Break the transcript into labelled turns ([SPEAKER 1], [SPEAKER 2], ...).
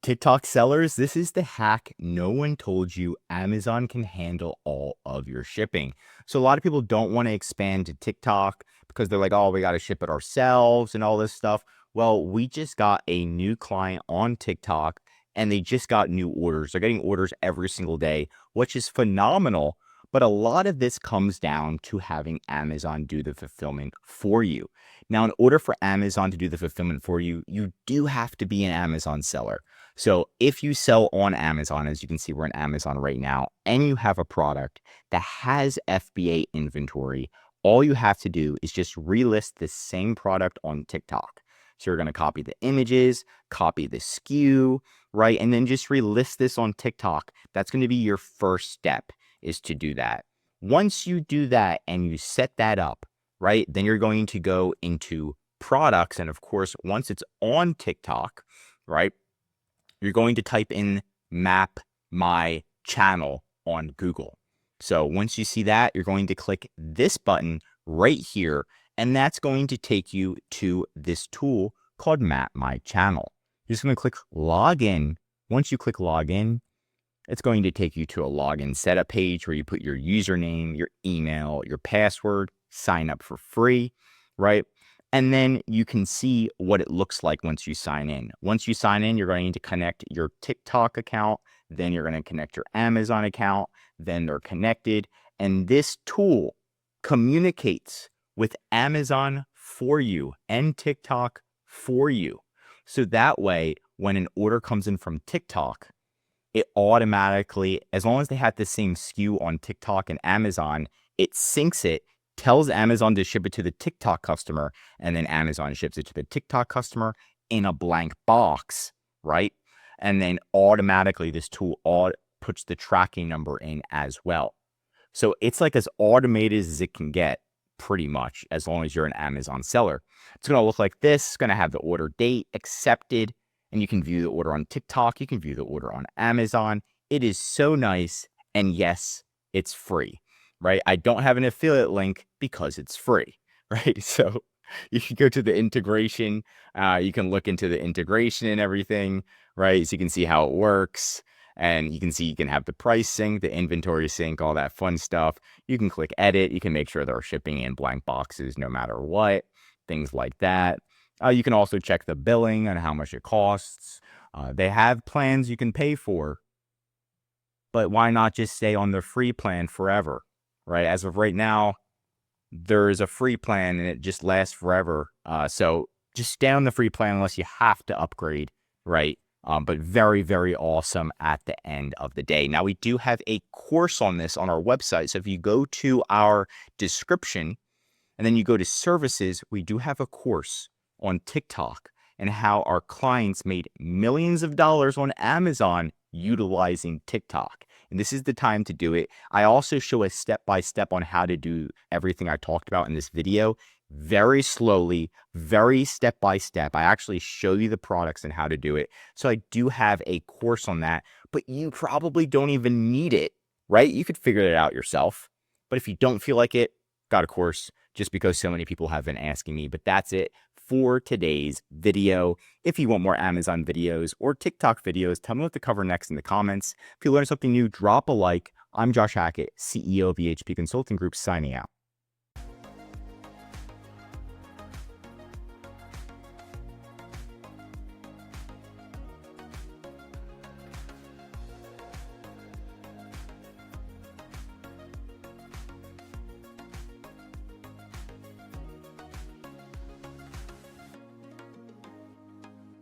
[SPEAKER 1] TikTok sellers, this is the hack no one told you. Amazon can handle all of your shipping. So a lot of people don't want to expand to TikTok because they're like, oh, we got to ship it ourselves and all this stuff. Well, we just got a new client on TikTok and they just got new orders. They're getting orders every single day, which is phenomenal. But a lot of this comes down to having Amazon do the fulfillment for you. Now, in order for Amazon to do the fulfillment for you, you do have to be an Amazon seller. So if you sell on Amazon, as you can see, we're on Amazon right now, and you have a product that has FBA inventory, all you have to do is just relist the same product on TikTok. So you're going to copy the images, copy the SKU, right? And then just relist this on TikTok. That's going to be your first step, is to do that. Once you do that and you set that up, right, then you're going to go into products. And of course, once it's on TikTok, right, you're going to type in map my channel on Google. So once you see that, you're going to click this button right here, and that's going to take you to this tool called Map My Channel. You're just going to click Login. Once you click Login, it's going to take you to a login setup page where you put your username, your email, your password, sign up for free, right? And then you can see what it looks like once you sign in. Once you sign in, you're going to connect your TikTok account, then you're going to connect your Amazon account, then they're connected. And this tool communicates with Amazon for you and TikTok for you. So that way, when an order comes in from TikTok, it automatically, as long as they have the same SKU on TikTok and Amazon, it syncs it, tells Amazon to ship it to the TikTok customer, and then Amazon ships it to the TikTok customer in a blank box, right? And then automatically this tool puts the tracking number in as well. So it's like as automated as it can get, pretty much, as long as you're an Amazon seller. It's going to look like this. It's going to have the order date, accepted, and you can view the order on TikTok. You can view the order on Amazon. It is so nice. And yes, it's free, right? I don't have an affiliate link because it's free, right? So you can go to the integration. You can look into the integration and everything, right? So you can see how it works. And you can see you can have the price sync, the inventory sync, all that fun stuff. You can click edit. You can make sure they're shipping in blank boxes no matter what, things like that. You can also check the billing and how much it costs. They have plans you can pay for, but why not just stay on the free plan forever, right? As of right now, there is a free plan and it just lasts forever. So just stay on the free plan unless you have to upgrade, right? But very, very awesome at the end of the day. Now, we do have a course on this on our website. So if you go to our description and then you go to services, we do have a course on TikTok and how our clients made millions of dollars on Amazon utilizing TikTok. And this is the time to do it. I also show a step-by-step on how to do everything I talked about in this video, very slowly, very step-by-step. I actually show you the products and how to do it. So I do have a course on that, but you probably don't even need it, right? You could figure it out yourself. But if you don't feel like it, got a course, just because so many people have been asking me. But that's it for today's video. If you want more Amazon videos or TikTok videos, tell me what to cover next in the comments. If you learned something new, drop a like. I'm Josh Hackett, CEO of EHP Consulting Group, signing out.